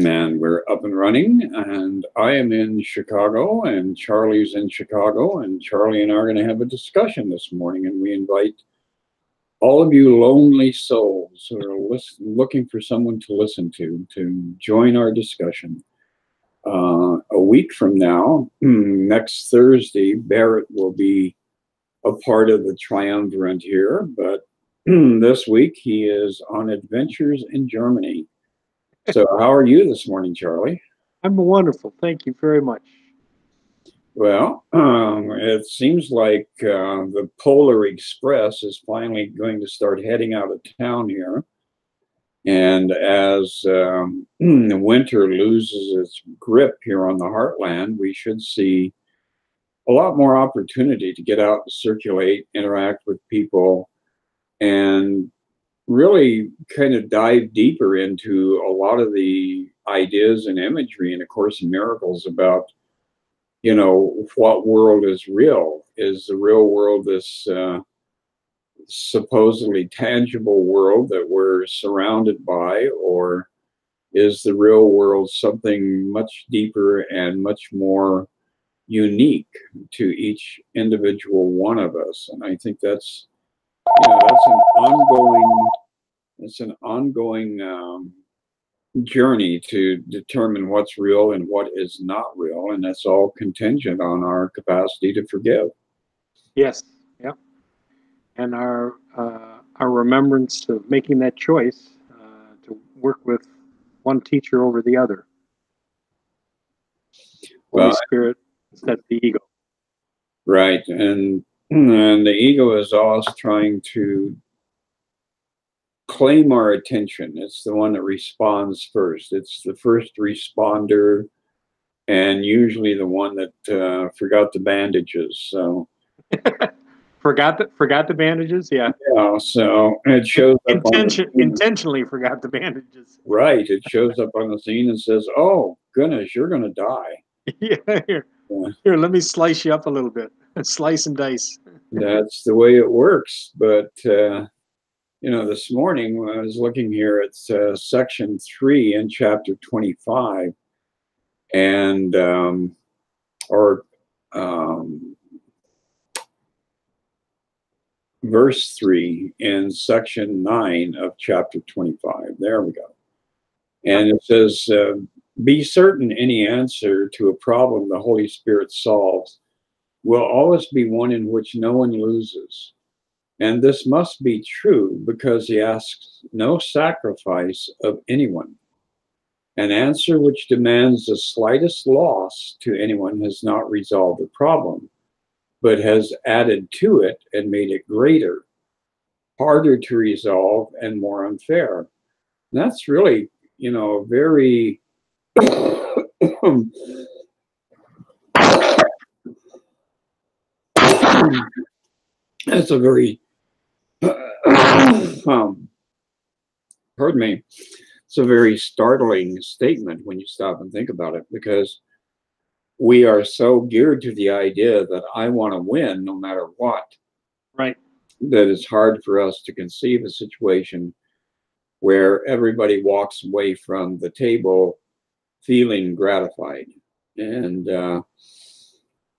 And we're up and running, and I am in Chicago, and Charlie's in Chicago, and Charlie and I are going to have a discussion this morning, and we invite all of you lonely souls who are looking for someone to listen to join our discussion. A week from now, next Thursday, Barrett will be a part of the triumvirate here, but this week he is on adventures in Germany. So how are you this morning, Charlie? I'm wonderful. Thank you very much. Well, it seems like the Polar Express is finally going to start heading out of town here. And as winter loses its grip here on the heartland, we should see a lot more opportunity to get out and circulate, interact with people, and really kind of dive deeper into a lot of the ideas and imagery in A Course in Miracles about, you know, what world is real. Is the real world this supposedly tangible world that we're surrounded by, or is the real world something much deeper and much more unique to each individual one of us? And I think that's, you know, it's an ongoing journey to determine what's real and what is not real, and that's all contingent on our capacity to forgive. Yes. Yep. And our remembrance of making that choice to work with one teacher over the other. Holy Spirit instead of the ego. Right, and the ego is always trying to claim our attention. It's the one that responds first. It's the first responder, and usually the one that forgot the bandages. So forgot the bandages. Yeah. Yeah. So it shows up intentionally forgot the bandages. Right. It shows up on the scene and says, "Oh goodness, you're going to die." Yeah. Here, let me slice you up a little bit. Slice and dice. That's the way it works. But you know, this morning when I was looking here at section 3 in chapter 25, and verse 3 in section 9 of chapter 25. There we go. And it says, be certain any answer to a problem the Holy Spirit solves will always be one in which no one loses. And this must be true because he asks no sacrifice of anyone. An answer which demands the slightest loss to anyone has not resolved the problem, but has added to it and made it greater, harder to resolve, and more unfair. And that's really, you know, very that's a very pardon me, it's a very startling statement when you stop and think about it, because we are so geared to the idea that I want to win no matter what. Right. That it's hard for us to conceive a situation where everybody walks away from the table feeling gratified. And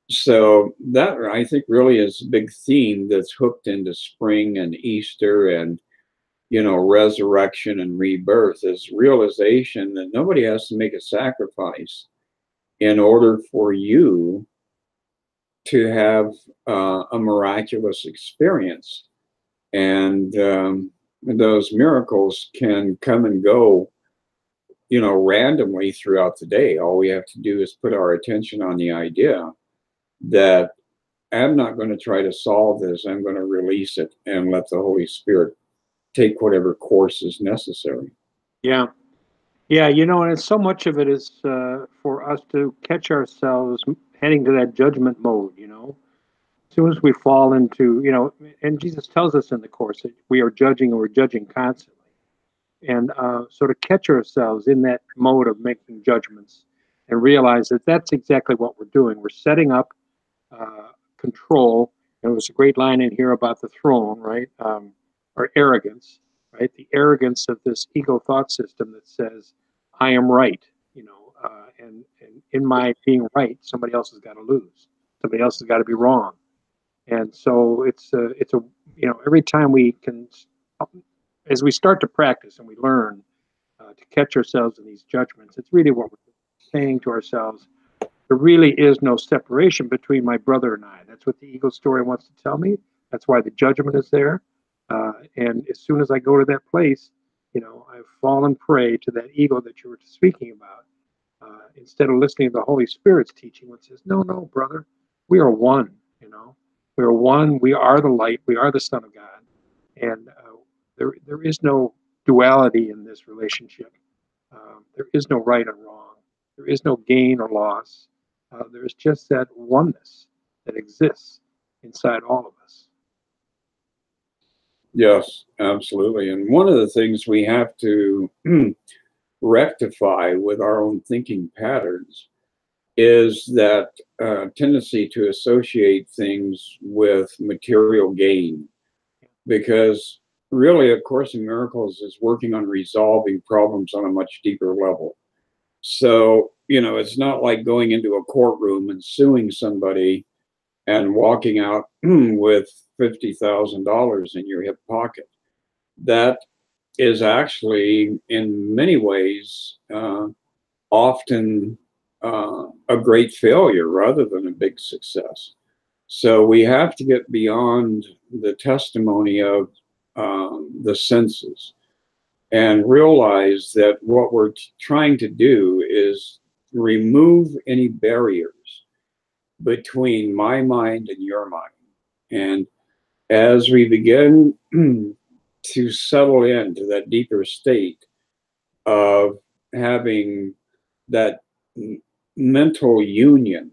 so that, I think, really is a big theme that's hooked into spring and Easter and, you know, resurrection and rebirth, is realization that nobody has to make a sacrifice in order for you to have a miraculous experience. And those miracles can come and go, you know, randomly throughout the day. All we have to do is put our attention on the idea that I'm not going to try to solve this. I'm going to release it and let the Holy Spirit take whatever course is necessary. Yeah. Yeah, you know, and so much of it is for us to catch ourselves heading to that judgment mode, you know. As soon as we fall into, you know, and Jesus tells us in the Course that we are judging and we're judging constantly. And so to catch ourselves in that mode of making judgments and realize that that's exactly what we're doing. We're setting up control. And there's a great line in here about the throne, right? Or arrogance, right? The arrogance of this ego thought system that says, I am right, and in my being right, somebody else has got to lose. Somebody else has got to be wrong. And so it's a every time we can, as we start to practice and we learn to catch ourselves in these judgments, it's really what we're saying to ourselves. There really is no separation between my brother and I. That's what the ego story wants to tell me. That's why the judgment is there. And as soon as I go to that place, I've fallen prey to that ego that you were speaking about. Instead of listening to the Holy Spirit's teaching, which says, no, no, brother, we are one. We are one. We are the light. We are the Son of God. And there is no duality in this relationship. There is no right or wrong. There is no gain or loss. There's just that oneness that exists inside all of us. Yes, absolutely. And one of the things we have to rectify with our own thinking patterns is that tendency to associate things with material gain. Because really, A Course in Miracles is working on resolving problems on a much deeper level. So, it's not like going into a courtroom and suing somebody and walking out with $50,000 in your hip pocket. That is actually, in many ways, often a great failure rather than a big success. So we have to get beyond the testimony of the senses and realize that what we're trying to do is remove any barriers between my mind and your mind. And as we begin to settle into that deeper state of having that mental union,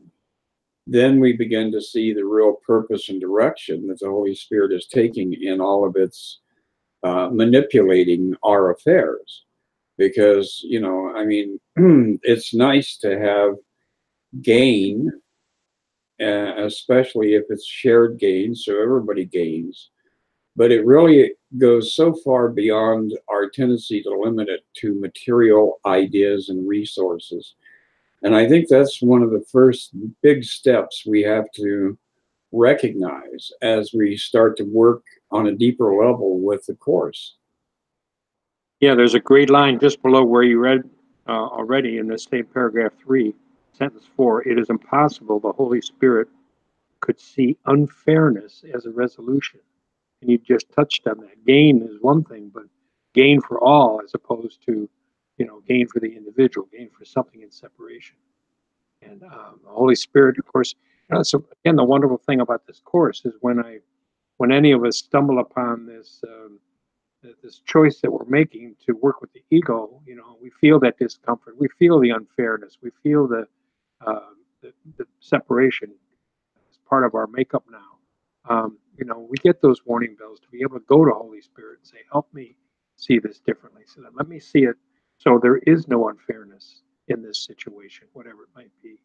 then we begin to see the real purpose and direction that the Holy Spirit is taking in all of its manipulating our affairs. Because, it's nice to have gain, especially if it's shared gain, so everybody gains. But it really goes so far beyond our tendency to limit it to material ideas and resources. And I think that's one of the first big steps we have to recognize as we start to work on a deeper level with the Course. Yeah, there's a great line just below where you read already in the same paragraph 3, sentence 4. It is impossible the Holy Spirit could see unfairness as a resolution. And you just touched on that. Gain is one thing, but gain for all as opposed to, gain for the individual, gain for something in separation. And the Holy Spirit, of course, so again, the wonderful thing about this course is when any of us stumble upon this choice that we're making to work with the ego, we feel that discomfort, we feel the unfairness, we feel the separation as part of our makeup now. We get those warning bells to be able to go to Holy Spirit and say, help me see this differently. So that let me see it. So there is no unfairness in this situation, whatever it might be,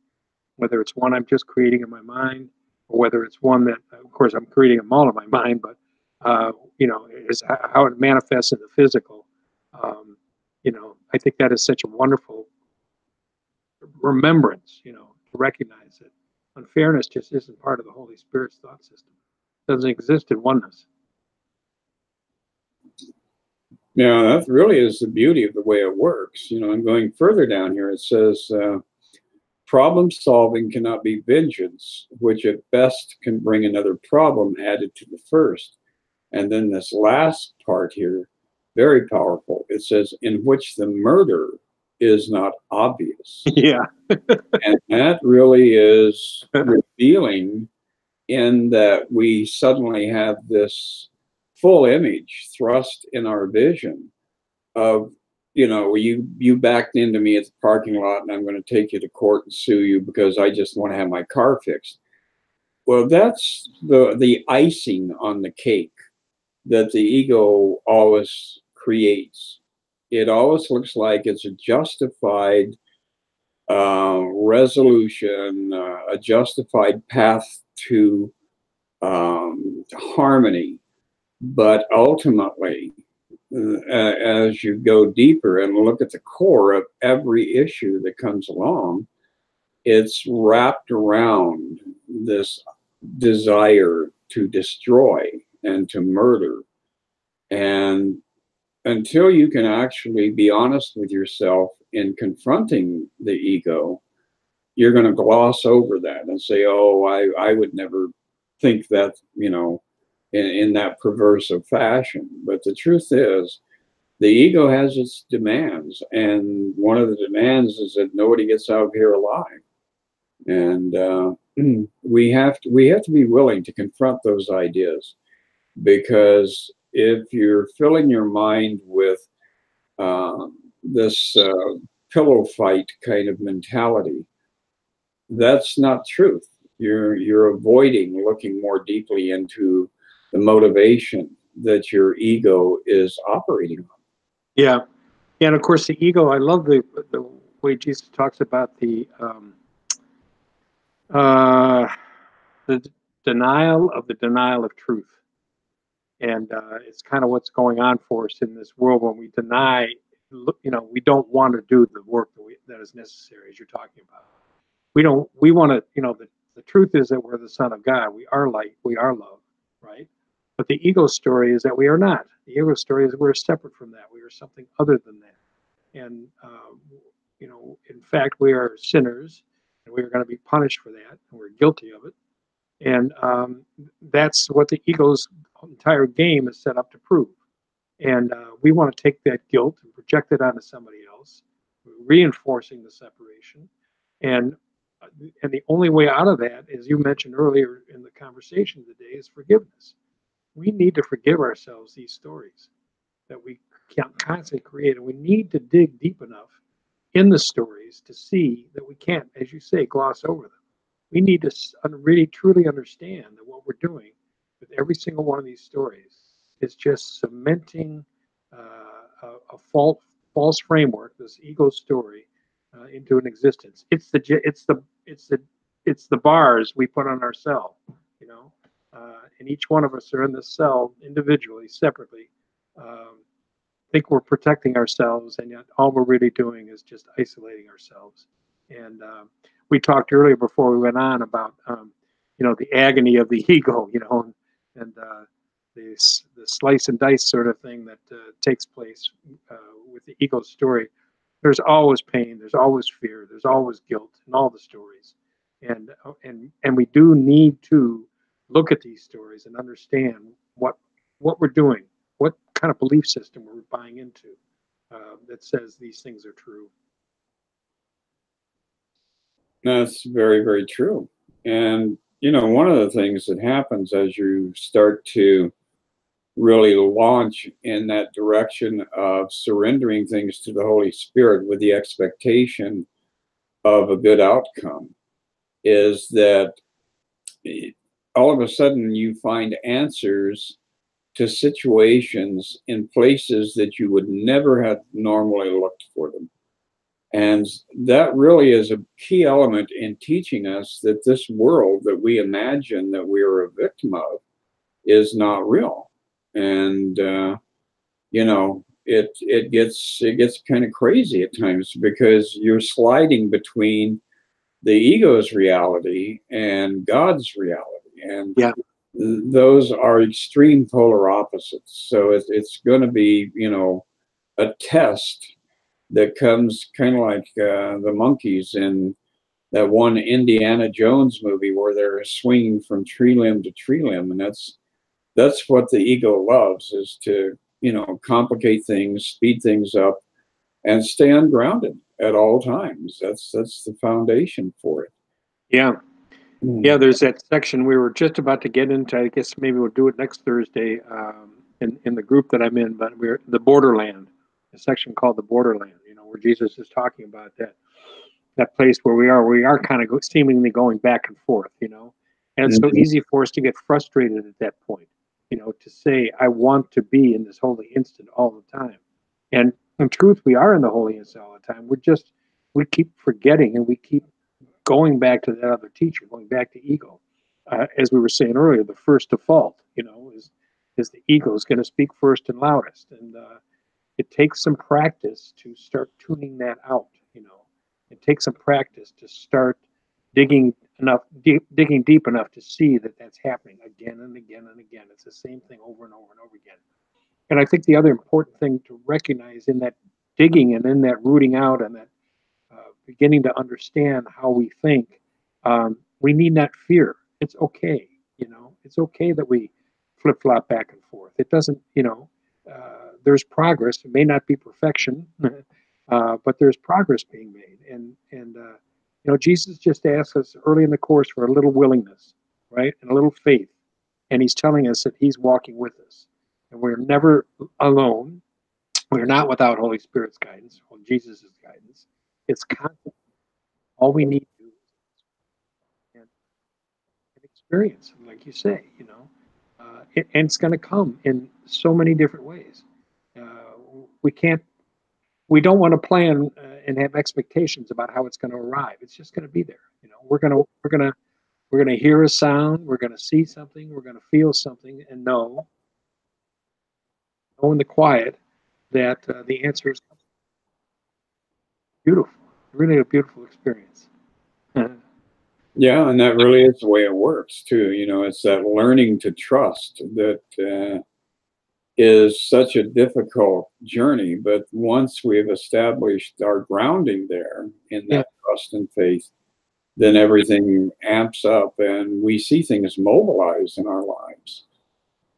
whether it's one I'm just creating in my mind, or whether it's one that, of course, I'm creating them all in my mind, but is how it manifests in the physical. I think that is such a wonderful remembrance, to recognize that unfairness just isn't part of the Holy Spirit's thought system. It doesn't exist in oneness. Yeah, that really is the beauty of the way it works. I'm going further down here. It says, problem solving cannot be vengeance, which at best can bring another problem added to the first. And then this last part here, very powerful. It says, in which the murder is not obvious. Yeah. And that really is revealing in that we suddenly have this full image thrust in our vision of, you backed into me at the parking lot and I'm going to take you to court and sue you because I just want to have my car fixed. Well, that's the icing on the cake that the ego always creates. It always looks like it's a justified resolution, a justified path to harmony. But ultimately, as you go deeper and look at the core of every issue that comes along, it's wrapped around this desire to destroy and to murder. And until you can actually be honest with yourself in confronting the ego, you're going to gloss over that and say, oh, I would never think that, in that perverse of fashion. But the truth is, the ego has its demands. And one of the demands is that nobody gets out of here alive. And we have to be willing to confront those ideas, because if you're filling your mind with this pillow fight kind of mentality, that's not truth. You're avoiding looking more deeply into the motivation that your ego is operating on. Yeah, yeah, and of course the ego. I love the way Jesus talks about uh, the denial of truth, and it's kind of what's going on for us in this world when we deny. We don't want to do the work that is necessary, as you're talking about. We don't. We want to. The truth is that we're the Son of God. We are light. We are love, right? But the ego story is that we are not. The ego story is we're separate from that. We are something other than that. And, in fact, we are sinners, and we are going to be punished for that, and we're guilty of it. And that's what the ego's entire game is set up to prove. And we want to take that guilt and project it onto somebody else, reinforcing the separation. And the only way out of that, as you mentioned earlier in the conversation today, is forgiveness. We need to forgive ourselves these stories that we can't constantly create, and we need to dig deep enough in the stories to see that we can't, as you say, gloss over them. We need to really truly understand that what we're doing with every single one of these stories is just cementing a false framework, this ego story, into an existence. It's the bars we put on our cell, and each one of us are in this cell individually, separately. Think we're protecting ourselves, and yet all we're really doing is just isolating ourselves. And we talked earlier before we went on about the agony of the ego, and the slice and dice sort of thing that takes place with the ego story. There's always pain, there's always fear, there's always guilt in all the stories, and we do need to look at these stories and understand what we're doing, what kind of belief system we're buying into that says these things are true. That's very, very true. And, one of the things that happens as you start to really launch in that direction of surrendering things to the Holy Spirit with the expectation of a good outcome is that all of a sudden you find answers to situations in places that you would never have normally looked for them. And that really is a key element in teaching us that this world that we imagine that we are a victim of is not real. And it gets kind of crazy at times, because you're sliding between the ego's reality and God's reality, and Yeah. those are extreme polar opposites. So it's going to be a test that comes kind of like the monkeys in that one Indiana Jones movie where they're swinging from tree limb to tree limb, and that's what the ego loves, is to complicate things, speed things up, and stay ungrounded at all times. That's the foundation for it. Yeah. Yeah, there's that section we were just about to get into. I guess maybe we'll do it next Thursday in the group that I'm in. But we're the borderland, a section called the borderland. Where Jesus is talking about that place where we are kind of seemingly going back and forth. And it's so easy for us to get frustrated at that point. To say I want to be in this holy instant all the time, and in truth, we are in the holy instant all the time. We keep forgetting, and we keep going back to that other teacher, going back to ego. As we were saying earlier, the first default, is the ego is going to speak first and loudest. And it takes some practice to start tuning that out. It takes some practice to start digging digging deep enough to see that that's happening again and again and again. It's the same thing over and over and over again. And I think the other important thing to recognize in that digging and in that rooting out and that beginning to understand how we think, we need not fear. It's okay. It's okay that we flip flop back and forth. It doesn't, there's progress. It may not be perfection, but there's progress being made. And Jesus just asked us early in the course for a little willingness, right? And a little faith. And he's telling us that he's walking with us. And we're never alone. We're not without Holy Spirit's guidance or Jesus' guidance. It's constant. All we need to do is and experience, like you say, and it's going to come in so many different ways. We don't want to plan and have expectations about how it's going to arrive. It's just going to be there. We're going to hear a sound. We're going to see something. We're going to feel something, and know in the quiet that the answer is beautiful. Really a beautiful experience. Yeah, and that really is the way it works too. It's that learning to trust that is such a difficult journey. But once we've established our grounding there in that trust and faith, then everything amps up and we see things mobilize in our lives.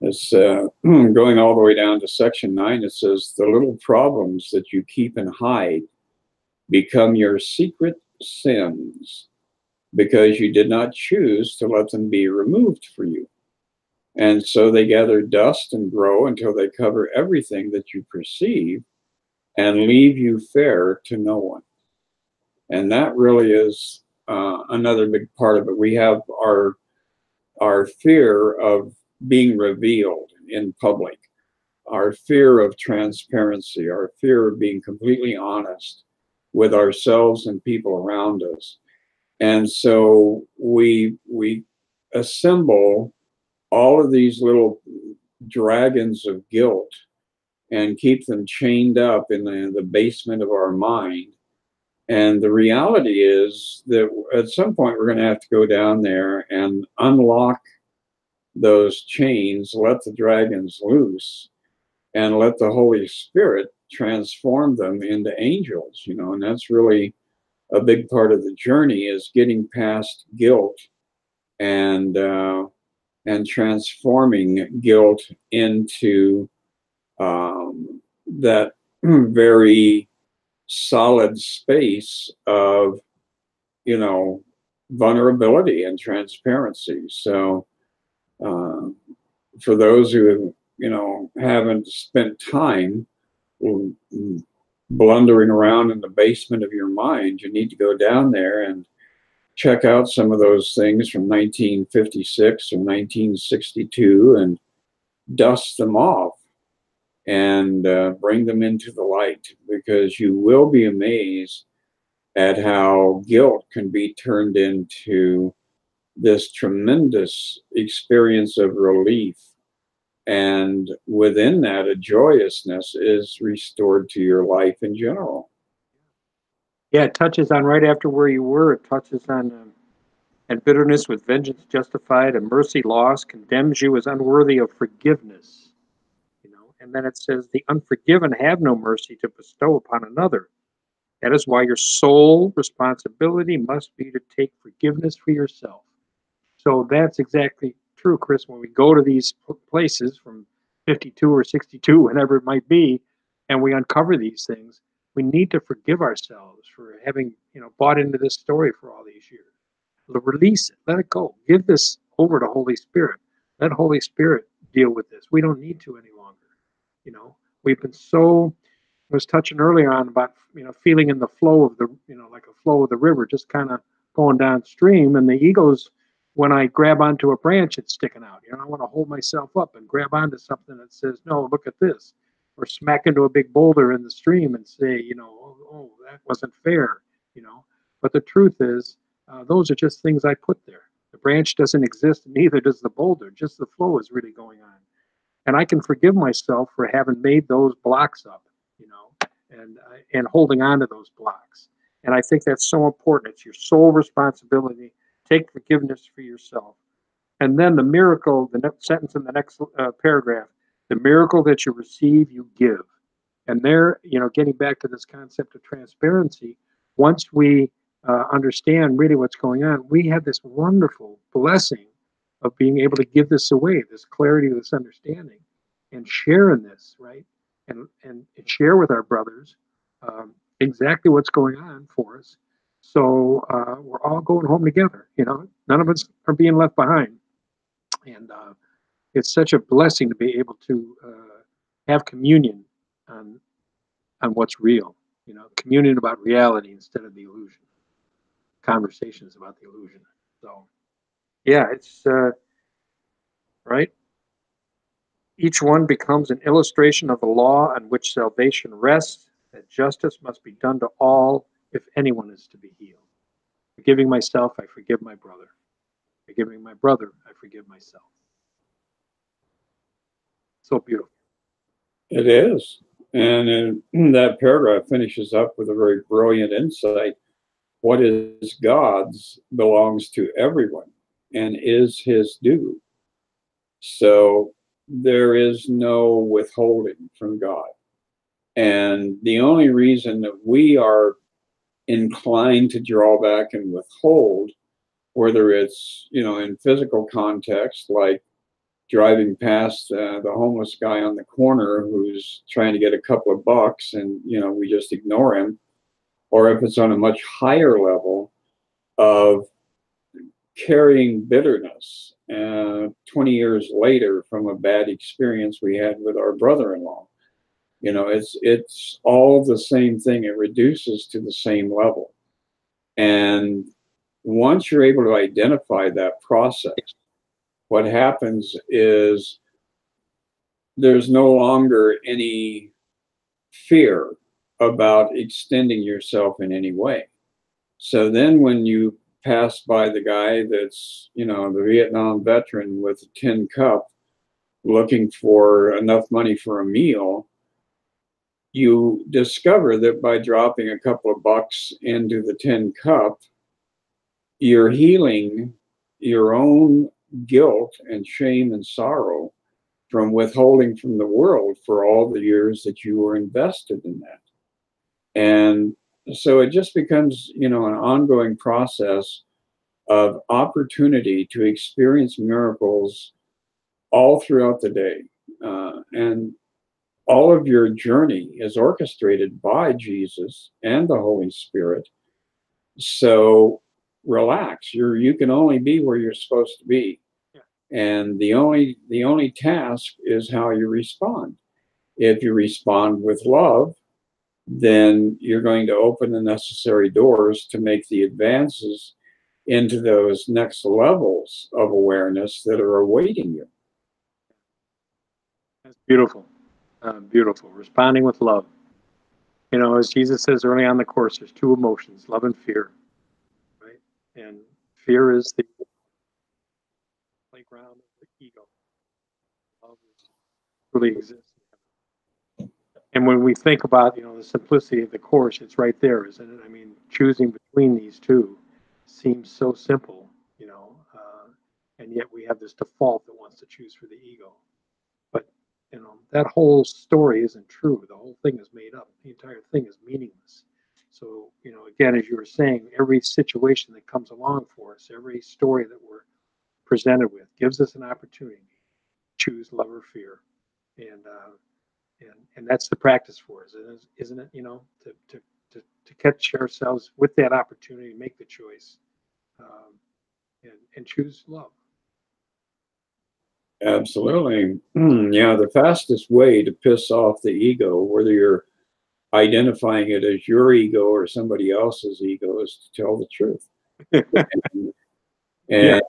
It's going all the way down to section 9. It says, the little problems that you keep and hide become your secret sins, because you did not choose to let them be removed for you. And so they gather dust and grow until they cover everything that you perceive and leave you fair to no one. And that really is another big part of it. We have our fear of being revealed in public, our fear of transparency, our fear of being completely honest with ourselves and people around us. And so we assemble all of these little dragons of guilt and keep them chained up in the basement of our mind. And the reality is that at some point we're going to have to go down there and unlock those chains, let the dragons loose, and let the Holy Spirit transform them into angels, and that's really a big part of the journey, is getting past guilt and transforming guilt into that very solid space of, vulnerability and transparency. So for those who, haven't spent time blundering around in the basement of your mind, you need to go down there and check out some of those things from 1956 or 1962 and dust them off and bring them into the light, because you will be amazed at how guilt can be turned into this tremendous experience of relief. And within that, a joyousness is restored to your life in general. Yeah, it touches on right after where you were. It touches on and bitterness with vengeance justified, and mercy lost, condemns you as unworthy of forgiveness. And then it says, the unforgiven have no mercy to bestow upon another. That is why your sole responsibility must be to take forgiveness for yourself. So that's exactly true, Chris. When we go to these places from 52 or 62, whatever it might be, and we uncover these things, we need to forgive ourselves for having, bought into this story for all these years. Release it, let it go. Give this over to Holy Spirit. Let Holy Spirit deal with this. We don't need to any longer. We've been so, I was touching earlier on about, feeling in the flow of the, like a flow of the river, just kind of going downstream. And the ego's, when I grab onto a branch, it's sticking out. I want to hold myself up and grab onto something that says, no, look at this. Or smack into a big boulder in the stream and say, oh, that wasn't fair. But the truth is, those are just things I put there. The branch doesn't exist, neither does the boulder. Just the flow is really going on. and I can forgive myself for having made those blocks up, you know, and holding on to those blocks. And I think that's so important. It's your sole responsibility. Take forgiveness for yourself. And then the miracle, the next sentence in the next paragraph, the miracle that you receive, you give. And there, you know, getting back to this concept of transparency, once we understand really what's going on, we have this wonderful blessing of being able to give this away, this clarity, this understanding, and share in this, right? And share with our brothers exactly what's going on for us. So we're all going home together, you know, none of us are being left behind. And it's such a blessing to be able to have communion on what's real, you know, communion about reality instead of the illusion, conversations about the illusion. So, yeah, it's right. Each one becomes an illustration of the law on which salvation rests, that justice must be done to all if anyone is to be healed. Forgiving myself, I forgive my brother. Forgiving my brother, I forgive myself. So beautiful. It is. And that paragraph finishes up with a very brilliant insight. What is God's belongs to everyone and is his due. So there is no withholding from God. And the only reason that we are inclined to draw back and withhold, whether it's, you know, in physical context, like driving past the homeless guy on the corner who's trying to get a couple of bucks and, you know, we just ignore him, or if it's on a much higher level of carrying bitterness 20 years later from a bad experience we had with our brother-in-law. You know, it's all the same thing. It reduces to the same level. And once you're able to identify that process, what happens is there's no longer any fear about extending yourself in any way. So then when you pass by the guy that's, you know, the Vietnam veteran with a tin cup looking for enough money for a meal, you discover that by dropping a couple of bucks into the tin cup, you're healing your own guilt and shame and sorrow from withholding from the world for all the years that you were invested in that. And so it just becomes, you know, an ongoing process of opportunity to experience miracles all throughout the day. And all of your journey is orchestrated by Jesus and the Holy Spirit. So relax. You can only be where you're supposed to be. Yeah. And the only task is how you respond. If you respond with love, then you're going to open the necessary doors to make the advances into those next levels of awareness that are awaiting you. That's beautiful. Beautiful. Responding with love. You know, as Jesus says early on in the course, there's two emotions, love and fear. Right? And fear is the playground of the ego. Love really exists. And when we think about, you know, the simplicity of the course, it's right there, isn't it? I mean, choosing between these two seems so simple, you know, and yet we have this default that wants to choose for the ego. But, you know, that whole story isn't true. The whole thing is made up. The entire thing is meaningless. So, you know, again, as you were saying, every situation that comes along for us, every story that we're presented with gives us an opportunity to choose love or fear. And that's the practice for us, isn't it? You know, to catch ourselves with that opportunity, make the choice, and choose love. Absolutely. Yeah, the fastest way to piss off the ego, whether you're identifying it as your ego or somebody else's ego, is to tell the truth. and Yeah.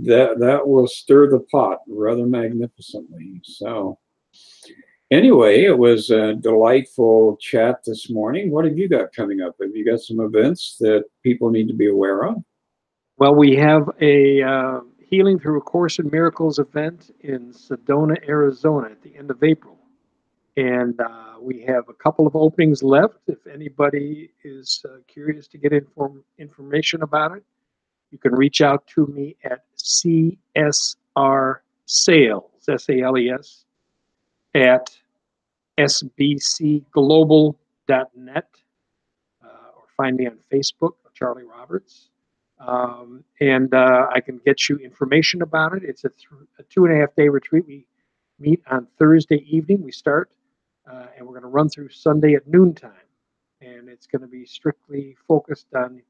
that will stir the pot rather magnificently. So anyway, it was a delightful chat this morning. What have you got coming up? Have you got some events that people need to be aware of? Well, we have a Healing Through A Course in Miracles event in Sedona, Arizona at the end of April. And we have a couple of openings left. If anybody is curious to get information about it, you can reach out to me at CSR Sales, S-A-L-E-S, at sbcglobal.net, or find me on Facebook, Charlie Roberts. And I can get you information about it. It's a 2.5-day retreat. We meet on Thursday evening. We start, and we're going to run through Sunday at noontime. And it's going to be strictly focused on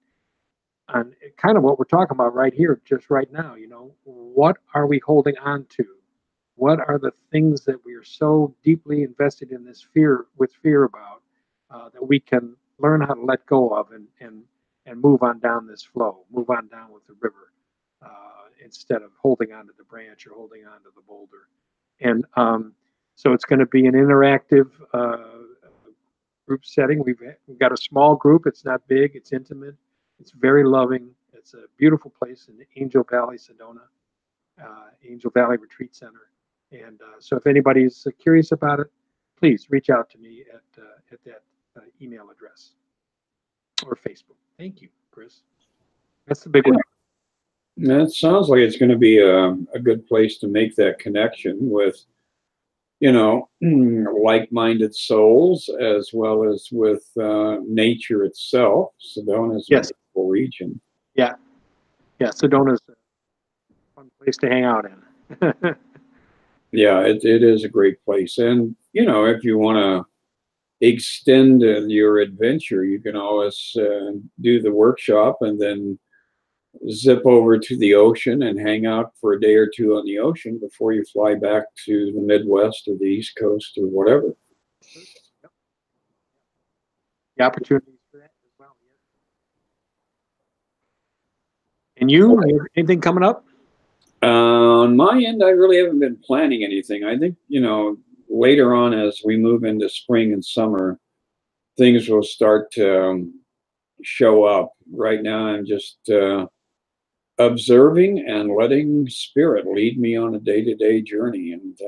kind of what we're talking about right here, just right now. You know, what are we holding on to? What are the things that we are so deeply invested in this fear about, that we can learn how to let go of and move on down this flow, move on down with the river, instead of holding on to the branch or holding on to the boulder. And so it's going to be an interactive group setting. We've got a small group. It's not big. It's intimate. It's very loving. It's a beautiful place in Angel Valley, Sedona, Angel Valley Retreat Center. And so if anybody's curious about it, please reach out to me at that email address or Facebook. Thank you, Chris. That's the big one. That sounds like it's going to be a good place to make that connection with, you know, like-minded souls, as well as with nature itself. Sedona's a beautiful region. Yeah. Sedona's a fun place to hang out in. Yeah, it is a great place. And, you know, if you want to extend your adventure, you can always do the workshop and then zip over to the ocean and hang out for a day or two on the ocean before you fly back to the Midwest or the East Coast or whatever. The opportunities for that as well. Yeah. And you, anything coming up? On my end, I really haven't been planning anything. I think, you know, later on as we move into spring and summer, things will start to show up. Right now, I'm just observing and letting Spirit lead me on a day-to-day journey and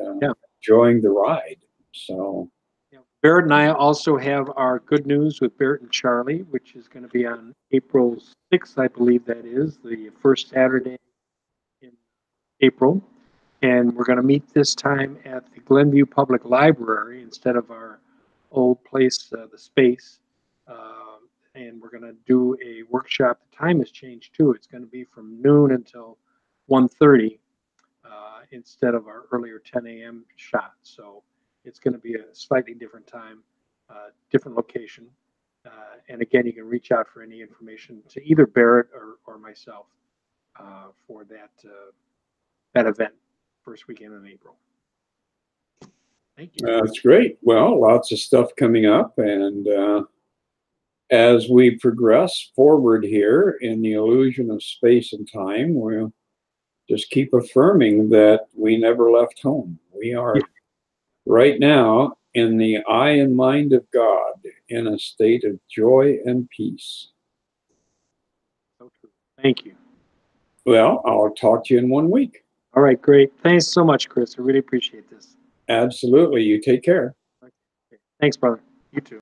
enjoying the ride. So, Barrett and I also have our Good News with Barrett and Charlie, which is going to be on April 6th, I believe that is, the first Saturday in April. And we're going to meet this time at the Glenview Public Library instead of our old place, the Space. And we're going to do a workshop. The time has changed too. It's going to be from noon until 1:30 instead of our earlier 10 a.m. shot. So it's going to be a slightly different time, different location. And again, you can reach out for any information to either Barrett or myself for that event, first weekend in April. Thank you. That's great. Well, lots of stuff coming up. And as we progress forward here in the illusion of space and time, we'll just keep affirming that we never left home. We are right now in the eye and mind of God in a state of joy and peace. So true. Thank you. Well, I'll talk to you in 1 week. All right, great. Thanks so much, Chris. I really appreciate this. Absolutely. You take care. Okay. Thanks, brother. You too.